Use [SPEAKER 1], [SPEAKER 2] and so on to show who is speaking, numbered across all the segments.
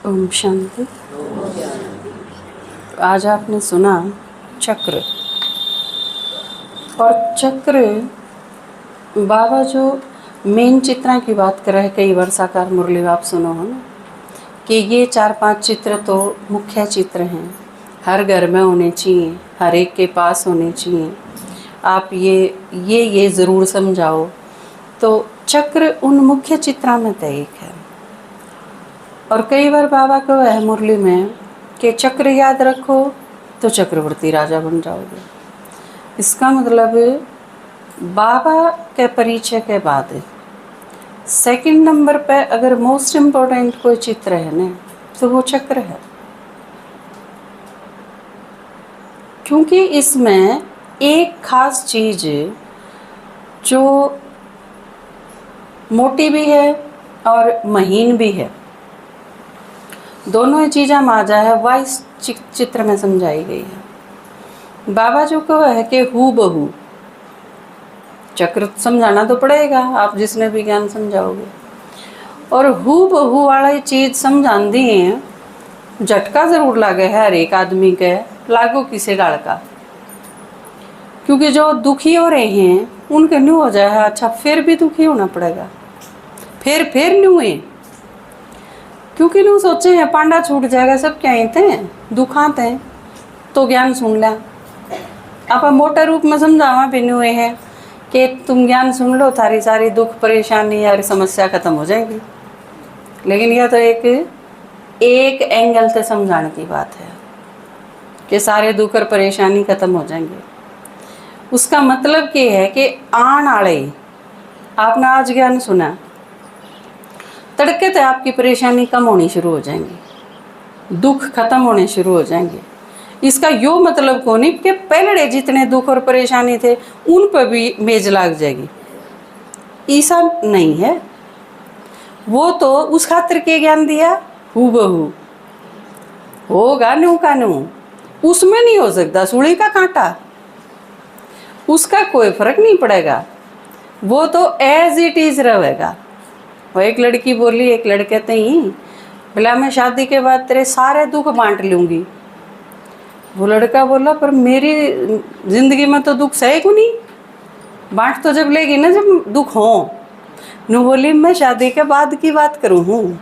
[SPEAKER 1] ओम शांति। आज आपने सुना चक्र, और चक्र बाबा जो मेन चित्रा की बात कर रहे हैं, कई वर्षाकार मुरली आप सुनो हो ना, कि ये 4-5 चित्र तो मुख्य चित्र हैं, हर घर में होने चाहिए, हर एक के पास होने चाहिए। आप ये ज़रूर समझाओ। तो चक्र उन मुख्य चित्रा में से एक है। और कई बार बाबा को है मुरली में कि चक्र याद रखो तो चक्रवर्ती राजा बन जाओगे। इसका मतलब बाबा के परिचय के बाद सेकंड नंबर पे अगर मोस्ट इम्पोर्टेंट कोई चित्र है ना, तो वो चक्र है। क्योंकि इसमें एक खास चीज़ जो मोटी भी है और महीन भी है, दोनों ही चीज़ें माजा है, वह इस चित्र में समझाई गई है। बाबा जो को है कि हू बहू चक्र समझाना तो पड़ेगा, आप जिसने भी ज्ञान समझाओगे। और हू बहू वाला चीज़ समझाती हैं, झटका ज़रूर लागे है हर एक आदमी के, लागो किसे डाल का। क्योंकि जो दुखी हो रहे हैं उनके न्यू हो जाए, अच्छा फिर भी दुखी होना पड़ेगा, फिर न्यू है। क्योंकि न्यू सोचे हैं पांडा छूट जाएगा, सब क्या थे दुखाते हैं, तो ज्ञान सुन लिया। आप मोटा रूप में समझावा भी न्यू है कि तुम ज्ञान सुन लो, थारी सारी दुख परेशानी और समस्या खत्म हो जाएगी। लेकिन यह तो एक एंगल से समझाने की बात है कि सारे दुख और परेशानी खत्म हो जाएंगे। उसका मतलब क्या है कि आन आड़े आपने आज ज्ञान सुना, तड़के तो आपकी परेशानी कम होनी शुरू हो जाएंगी, दुख खत्म होने शुरू हो जाएंगे। इसका यो मतलब को नहीं कि पहले जितने दुख और परेशानी थे उन पर भी मेज लाग जाएगी, ऐसा नहीं है। वो तो उस खातिर के ज्ञान दिया हूबहू होगा न्यू का न्यू, उसमें नहीं हो सकता सूली का कांटा, उसका कोई फर्क नहीं पड़ेगा, वो तो एज इट इज रहेगा। वो एक लड़की बोली एक लड़के तई, बोला मैं शादी के बाद तेरे सारे दुख बांट लूँगी। वो लड़का बोला पर मेरी ज़िंदगी में तो दुख सहे को नहीं, बांट तो जब लेगी ना जब दुख हो। नु बोली मैं शादी के बाद की बात करूँ हूँ,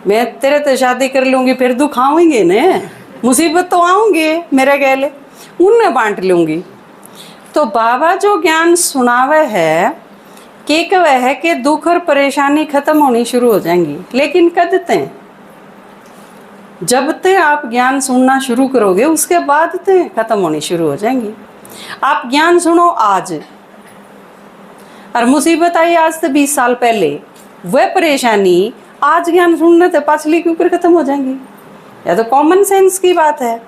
[SPEAKER 1] मैं तेरे तो शादी कर लूँगी फिर दुख आऊँगे न, मुसीबत तो आऊँगे मेरे गैले, उनने बांट लूँगी। तो बाबा जो ज्ञान सुनावे है कि वह है कि दुख और परेशानी खत्म होनी शुरू हो जाएंगी। लेकिन कब तक? जब तक आप ज्ञान सुनना शुरू करोगे उसके बाद तक खत्म होनी शुरू हो जाएंगी। आप ज्ञान सुनो आज, और मुसीबत आई आज से 20 साल पहले, वह परेशानी आज ज्ञान सुनने से पाछली के ऊपर खत्म हो जाएंगी। यह तो कॉमन सेंस की बात है।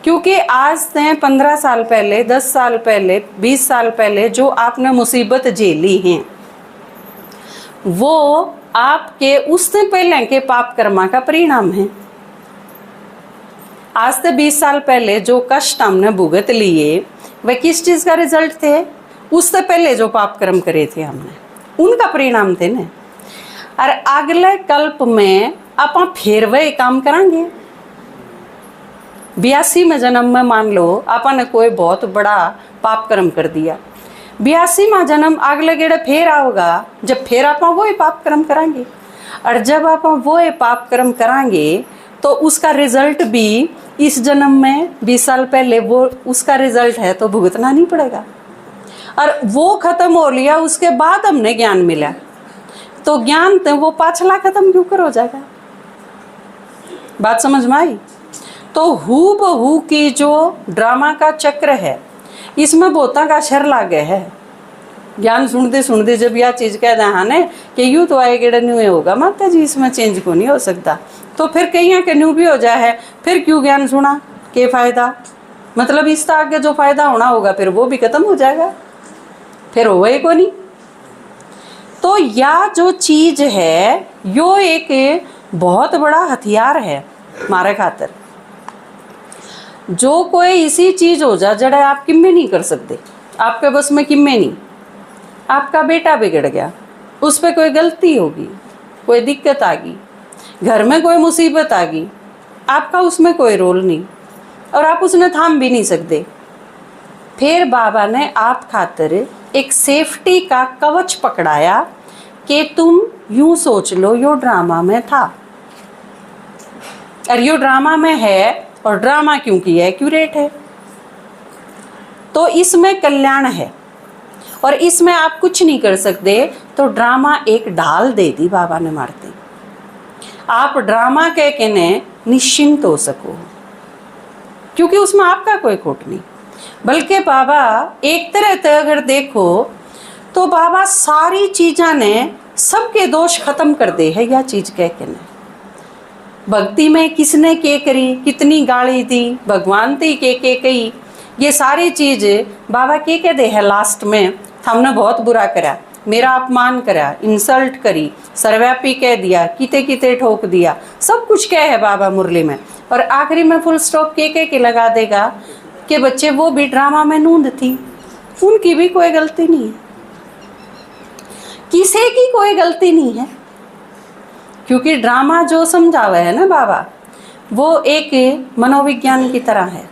[SPEAKER 1] क्योंकि आज से 15 साल पहले, 10 साल पहले, 20 साल पहले जो आपने मुसीबत झेली हैं, वो आपके उससे पहले के पाप कर्मा का परिणाम है। आज से 20 साल पहले जो कष्ट हमने भुगत लिए, वह किस चीज़ का रिजल्ट थे? उससे पहले जो पाप कर्म करे थे हमने, उनका परिणाम थे ना। और अगले कल्प में आप फिर वही काम करेंगे। 82 में जन्म में मान लो आपने कोई बहुत बड़ा पाप कर्म कर दिया, 82वां जन्म अगले गेड़े फिर आओगा, जब फिर आप वही पाप कर्म कराएंगे। और जब आप वही पाप कर्म कराएंगे तो उसका रिजल्ट भी इस जन्म में 20 साल पहले वो उसका रिजल्ट है तो भुगतना नहीं पड़ेगा। और वो खत्म हो लिया, उसके बाद हमने ज्ञान मिला, तो ज्ञान तो वो पाछला खत्म क्यों कर हो जाएगा। बात समझ में आई? तो हू बहू की जो ड्रामा का चक्र है, इसमें बहुता का शर लागे है। ज्ञान सुनते सुनते जब यह चीज़ कह रहा है कि यूँ तो आए गेड़ा न्यू होगा, माता जी इसमें चेंज को नहीं हो सकता, तो फिर कहीं के न्यू भी हो जाए है, फिर क्यों ज्ञान सुना, के फ़ायदा? मतलब इसका आगे जो फ़ायदा होना होगा फिर वो भी खत्म हो जाएगा, फिर होगा ही को नहीं। तो यह जो चीज़ है यो एक बहुत बड़ा हथियार है हमारे खातिर। जो कोई इसी चीज़ हो जा जड़ा आप किम्मे नहीं कर सकते, आपके बस में किम्मे नहीं। आपका बेटा बिगड़ गया, उस पर कोई गलती होगी, कोई दिक्कत आ गई, घर में कोई मुसीबत आ गई, आपका उसमें कोई रोल नहीं और आप उसने थाम भी नहीं सकते। फिर बाबा ने आप खातिर एक सेफ्टी का कवच पकड़ाया कि तुम यूं सोच लो यो ड्रामा में था और यो ड्रामा में है, और ड्रामा क्योंकि एक्यूरेट है तो इसमें कल्याण है और इसमें आप कुछ नहीं कर सकते। तो ड्रामा एक ढाल दे दी बाबा ने मारते, आप ड्रामा कह के ने निश्चिंत हो सको, क्योंकि उसमें आपका कोई खोट नहीं। बल्कि बाबा एक तरह से अगर देखो तो बाबा सारी चीज़ा ने सबके दोष खत्म कर दे है यह चीज कह के ने। भक्ति में किसने के करी, कितनी गाली दी, भगवान ती के कही, ये सारी चीज बाबा के दे है लास्ट में, हमने बहुत बुरा करा, मेरा अपमान करा, इंसल्ट करी, सर्वव्यापी कह दिया, किते किते ठोक दिया, सब कुछ कह है बाबा मुरली में। और आखिरी में फुल स्टॉप के लगा देगा कि बच्चे वो भी ड्रामा में नूंद थी, उनकी भी कोई गलती नहीं है, किसी की कोई गलती नहीं है। क्योंकि ड्रामा जो समझावे है ना बाबा, वो एक मनोविज्ञान की तरह है।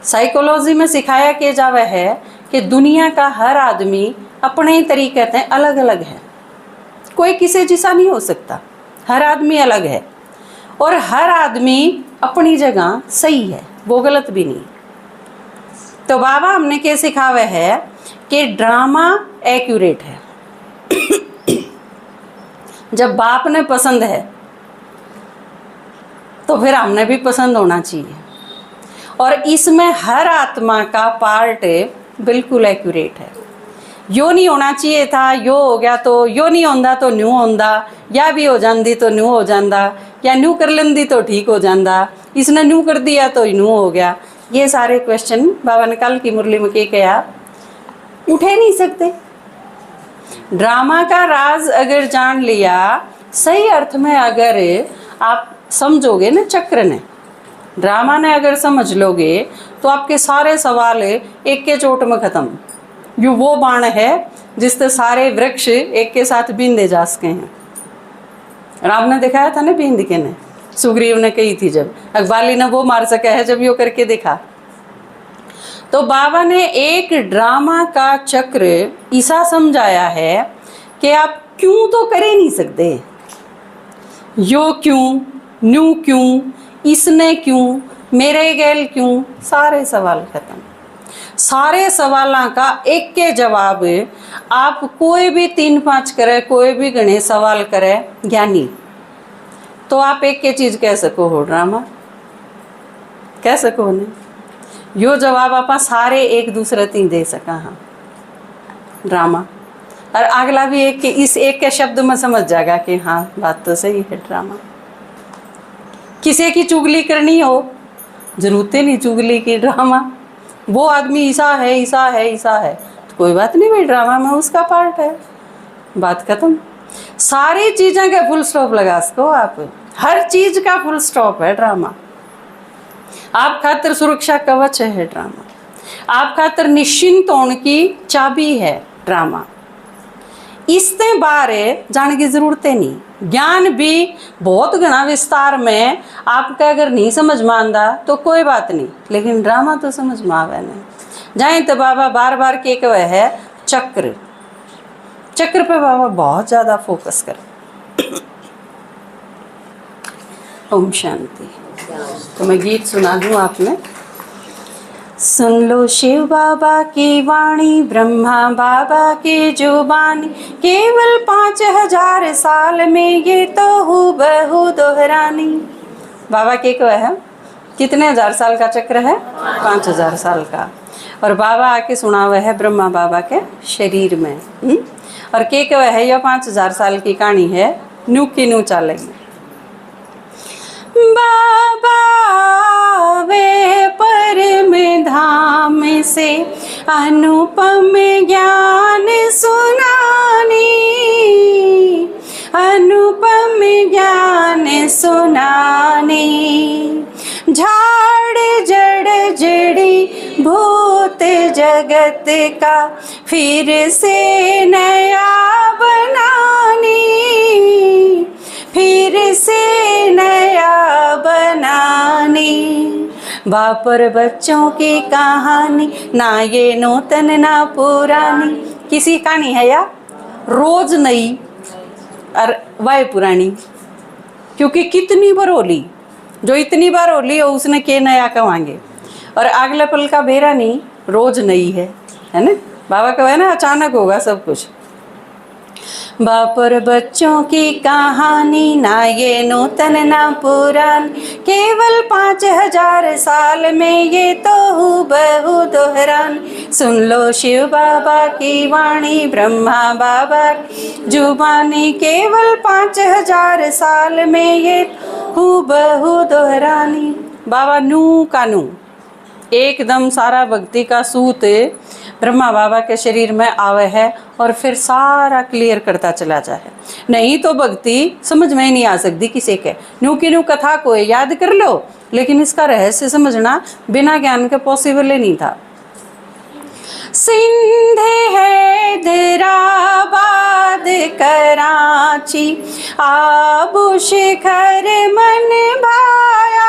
[SPEAKER 1] साइकोलॉजी में सिखाया के जावे है कि दुनिया का हर आदमी अपने तरीके से अलग अलग है, कोई किसी जैसा नहीं हो सकता, हर आदमी अलग है और हर आदमी अपनी जगह सही है, वो गलत भी नहीं। तो बाबा हमने क्या सिखावे है कि ड्रामा एक्यूरेट है। जब बाप ने पसंद है तो फिर हमने भी पसंद होना चाहिए, और इसमें हर आत्मा का पार्ट बिल्कुल एक्यूरेट है। यो नहीं होना चाहिए था, यो हो गया, तो यो नहीं होंदा तो न्यू होंदा, या भी हो जाती तो न्यू हो जाता, या न्यू कर लेंदी तो ठीक हो जाता, इसने न्यू कर दिया तो न्यू हो गया। ये सारे क्वेश्चन बाबा ने कल की मुरली में कहा उठे नहीं सकते। ड्रामा का राज अगर जान लिया, सही अर्थ में अगर आप समझोगे ना चक्र ने, ड्रामा ने अगर समझ लोगे तो आपके सारे सवाल एक के चोट में खत्म। यू वो बाण है जिससे सारे वृक्ष एक के साथ बींदे जा सके हैं। राम ने दिखाया था ना बींद के ने, सुग्रीव ने कही थी जब, अकबाली ने वो मार सका है जब यो करके दिखा। तो बाबा ने एक ड्रामा का चक्र ऐसा समझाया है कि आप क्यों तो कर ही नहीं सकते, यो क्यों, न्यू क्यों, इसने क्यों, मेरे गैल क्यों, सारे सवाल खत्म। सारे सवालों का एक के जवाब आप कोई भी 3-5 करे, कोई भी गणे सवाल करे ज्ञानी, तो आप एक के चीज कह सको हो ड्रामा कह सको ने। यो जवाब आप सारे एक दूसरे तीन दे सका हाँ ड्रामा, और अगला भी एक के इस एक के शब्द में समझ जाएगा कि हाँ बात तो सही है ड्रामा। किसी की चुगली करनी हो, जरूरत नहीं चुगली की, ड्रामा वो आदमी ऐसा है ऐसा है ऐसा है, तो कोई बात नहीं भाई, ड्रामा में उसका पार्ट है, बात खत्म। सारी चीज़ें का फुल स्टॉप लगा सको आप, हर चीज का फुल स्टॉप है ड्रामा। आप खातर सुरक्षा कवच है ड्रामा, आप खातर निश्चिंत होने की चाबी है ड्रामा। इससे बारे जाने की जरूरत नहीं। ज्ञान भी बहुत घना विस्तार में आपका अगर नहीं समझ में आंदा तो कोई बात नहीं, लेकिन ड्रामा तो समझ में आवे नहीं। जाए तो बाबा बार बार के कहे है चक्र, चक्र पे बाबा बहुत ज़्यादा फोकस कर। ओम शांति। तो मैं गीत सुना दूँ आपने। सुन लो शिव बाबा की वाणी, ब्रह्मा बाबा की जुबानी, केवल 5000 साल में ये तो हूबहू दोहरानी। बाबा के को है कितने हजार साल का चक्र है? 5000 साल का। और बाबा आके सुना हुआ है ब्रह्मा बाबा के शरीर में। और के है यह 5000 साल की कहानी है, नू की नू चलेगी। बाबा वे परम धाम से अनुपम ज्ञान सुनानी, अनुपम ज्ञान सुनानी। झाड़ जड़ जड़ी भूत जगत का फिर से नया बनानी, फिर से नया बनाने। बापर बच्चों की कहानी, ना ये नूतन ना पुरानी। किसी कहानी है या रोज नई और वह पुरानी, क्योंकि कितनी बार होली, जो इतनी बार होली हो उसने के नया कमाएंगे। और अगले पल का बेरा नहीं, रोज नई है ना। बाबा का है ना, अचानक होगा सब कुछ। बापर बच्चों की कहानी, ना ये नूतन ना पुरानी। केवल 5000 साल में ये तो हूबहू दोहरानी। सुन लो शिव बाबा की वाणी, ब्रह्मा बाबा की जुबानी। केवल 5000 साल में ये हूबहू दोहरानी। बाबा नू का नू एकदम सारा भक्ति का सूत ब्रह्मा बाबा के शरीर में आवे है और फिर सारा क्लियर करता चला जाए। नहीं तो भक्ति समझ में ही नहीं आ सकती किसी के। न्यू की न्यू कथा को याद कर लो, लेकिन इसका रहस्य समझना बिना ज्ञान के पॉसिबल ही नहीं था। सिंध हैदराबाद कराची, आबू शिखर मन भाया।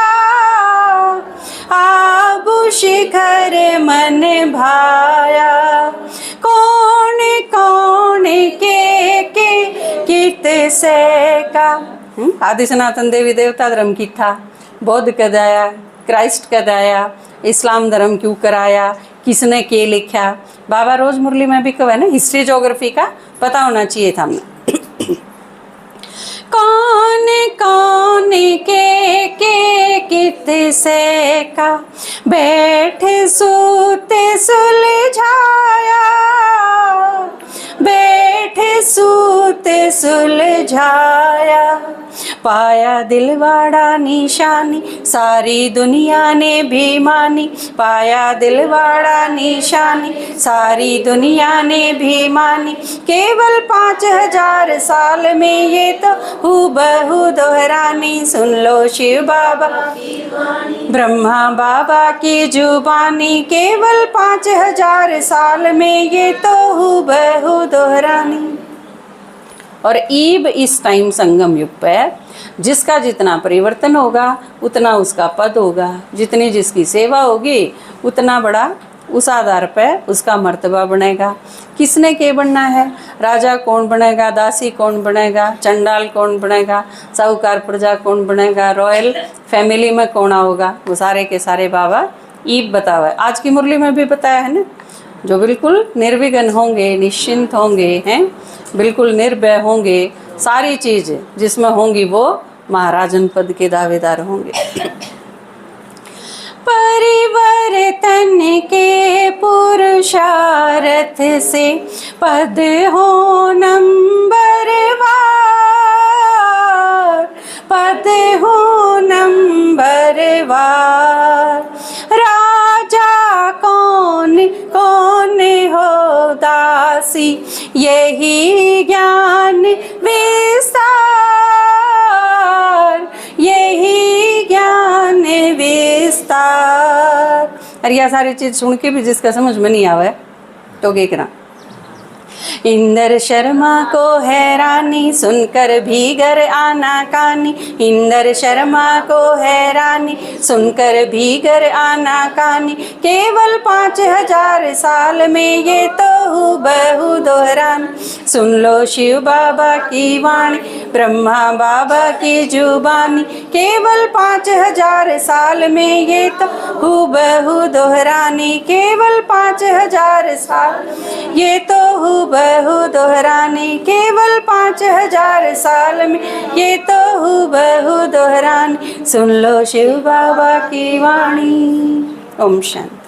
[SPEAKER 1] आबू शिखर मन भाया। कौन कौन के कित से का। आदि सनातन देवी देवता धर्म की था, बौद्ध कदाया, क्राइस्ट कदाया, इस्लाम धर्म क्यों कराया, किसने के लिखा। बाबा रोज मुरली में भी कहा है ना, हिस्ट्री ज्योग्राफी का पता होना चाहिए था हमें। कौन कौन के कित से का, बैठ सूते सुलझाया। बैठ सूते सुलझाया। पाया दिलवाड़ा निशानी, सारी दुनिया ने भी मानी। पाया दिलवाड़ा निशानी, सारी दुनिया ने भी मानी। केवल 5000 साल में ये तो हूबहू दोहरानी। सुन लो शिव बाबा की वाणी, ब्रह्मा बाबा की जुबानी। केवल 5000 साल में ये तो हूबहू दोहरानी। और ईब इस टाइम संगम युग पे जिसका जितना परिवर्तन होगा उतना उसका पद होगा, जितनी जिसकी सेवा होगी उतना बड़ा उस आधार पे उसका मर्तबा बनेगा। किसने के बनना है, राजा कौन बनेगा, दासी कौन बनेगा, चंडाल कौन बनेगा, साहूकार प्रजा कौन बनेगा, रॉयल फैमिली में कौन होगा, वो सारे के सारे बाबा ईब बतावा है। आज की मुरली में भी बताया है ना, जो बिल्कुल निर्विघ्न होंगे, निश्चिंत होंगे, हैं बिल्कुल निर्भय होंगे, सारी चीज जिसमें होंगी वो महाराजन पद के दावेदार होंगे। परिवर्तन के पुरुषार्थ से पद हो नंबरवार। पद हो नंबरवार। राजा कौन कौन हो दासी, यही ज्ञान विस्तार। यही ज्ञान विस्तार। अरे यह सारी चीज सुन के भी जिसका समझ में नहीं आवे तो क्या करना। इंदर शर्मा को हैरानी, सुनकर भीगर आना कानी। इंदर शर्मा को हैरानी, सुनकर भीगर आना कानी। केवल 5000 साल में ये तो हूबहू दोहरानी। सुन लो शिव बाबा की वाणी, ब्रह्मा बाबा की जुबानी। केवल 5000 साल में ये तो हूबहू दोहरानी। केवल 5000 साल ये तो हूबहू दोहरानी। केवल 5000 साल में ये तो हूबहू दोहरानी। सुन लो शिव बाबा की वाणी। ओम शांति।